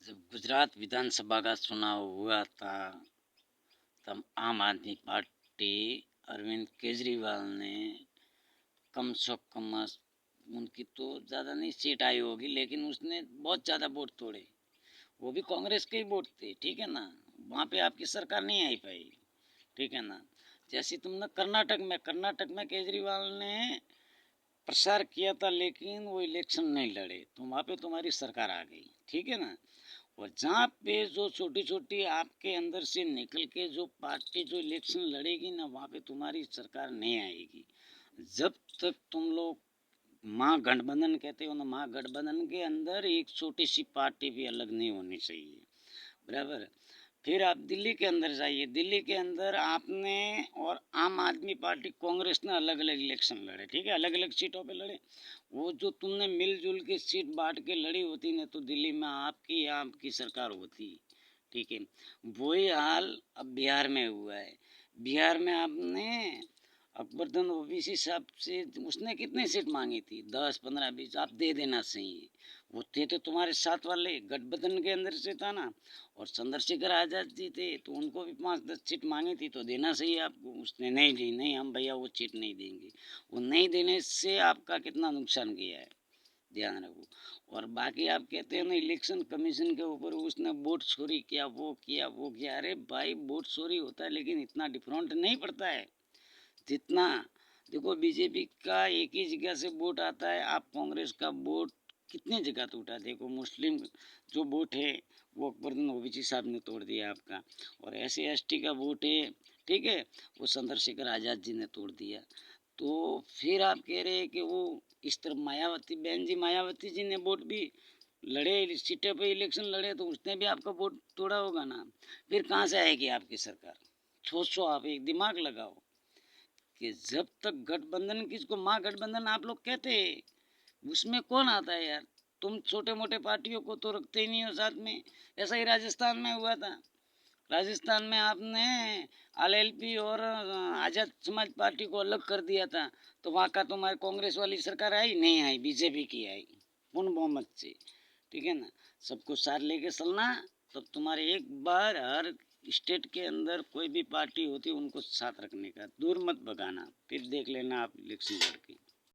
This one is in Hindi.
जब गुजरात विधानसभा का चुनाव हुआ था तब आम आदमी पार्टी अरविंद केजरीवाल ने कम से कम उनकी तो ज़्यादा नहीं सीट आई होगी, लेकिन उसने बहुत ज़्यादा वोट तोड़े। वो भी कांग्रेस के ही वोट थे, ठीक है ना। वहाँ पे आपकी सरकार नहीं आई पाई, ठीक है ना। जैसे तुमने कर्नाटक में केजरीवाल ने प्रचार किया था, लेकिन वो इलेक्शन नहीं लड़े, तो वहाँ पे तुम्हारी सरकार आ गई, ठीक है ना। और जहाँ पे जो छोटी छोटी आपके अंदर से निकल के जो पार्टी जो इलेक्शन लड़ेगी ना, वहाँ पे तुम्हारी सरकार नहीं आएगी। जब तक तुम लोग महागठबंधन कहते हो ना, महागठबंधन के अंदर एक छोटी सी पार्टी भी अलग नहीं होनी चाहिए, बराबर। फिर आप दिल्ली के अंदर जाइए, दिल्ली के अंदर आपने और आम आदमी पार्टी कांग्रेस ने अलग अलग इलेक्शन लड़े, ठीक है, अलग अलग सीटों पे लड़े। वो जो तुमने मिलजुल के सीट बांट के लड़ी होती ना, तो दिल्ली में आपकी सरकार होती, ठीक है। वही हाल अब बिहार में हुआ है। बिहार में आपने अकबरदन ओबीसी साहब से, उसने कितनी सीट मांगी थी, 10 15 20, आप दे देना सही है। वो थे तो तुम्हारे साथ वाले गठबंधन के अंदर से था ना। और चंद्रशेखर आजाद जी थे, तो उनको भी 5 10 सीट मांगी थी, तो देना सही आपको। उसने नहीं दी, नहीं हम भैया वो सीट नहीं देंगे। वो नहीं देने से आपका कितना नुकसान किया है, ध्यान रखो। और बाकी आप कहते हैं ना इलेक्शन कमीशन के ऊपर उसने वोट चोरी किया, वो किया वो किया। अरे भाई, वोट चोरी होता है, लेकिन इतना डिफरेंट नहीं पड़ता है जितना। देखो, बीजेपी का एक ही जगह से वोट आता है, आप कांग्रेस का वोट कितनी जगह तो उठा। देखो, मुस्लिम जो वोट है वो अकबरुद्दीन ओवैसी साहब ने तोड़ दिया आपका। और SC ST का वोट है, ठीक है, वो चंद्रशेखर आज़ाद जी ने तोड़ दिया। तो फिर आप कह रहे हैं कि वो इस तरफ मायावती बहन जी, मायावती जी ने वोट भी लड़े, सीटों पे इलेक्शन लड़े, तो उसने भी आपका वोट तोड़ा होगा ना। फिर कहाँ से आएगी आपकी सरकार? सोचो, आप एक दिमाग लगाओ कि जब तक गठबंधन, किसको महागठबंधन आप लोग कहते हैं, उसमें कौन आता है यार। तुम छोटे मोटे पार्टियों को तो रखते ही नहीं हो साथ में। ऐसा ही राजस्थान में हुआ था। राजस्थान में आपने LLP और आज़ाद समाज पार्टी को अलग कर दिया था, तो वहाँ का तुम्हारी कांग्रेस वाली सरकार आई नहीं, आई बीजेपी की आई पूर्ण बहुमत से, ठीक है ना। सबको साथ लेके चलना, तब तुम्हारे एक बार हर स्टेट के अंदर कोई भी पार्टी होती है उनको साथ रखने का, दूर मत भगाना, फिर देख लेना आप इलेक्शन लड़के।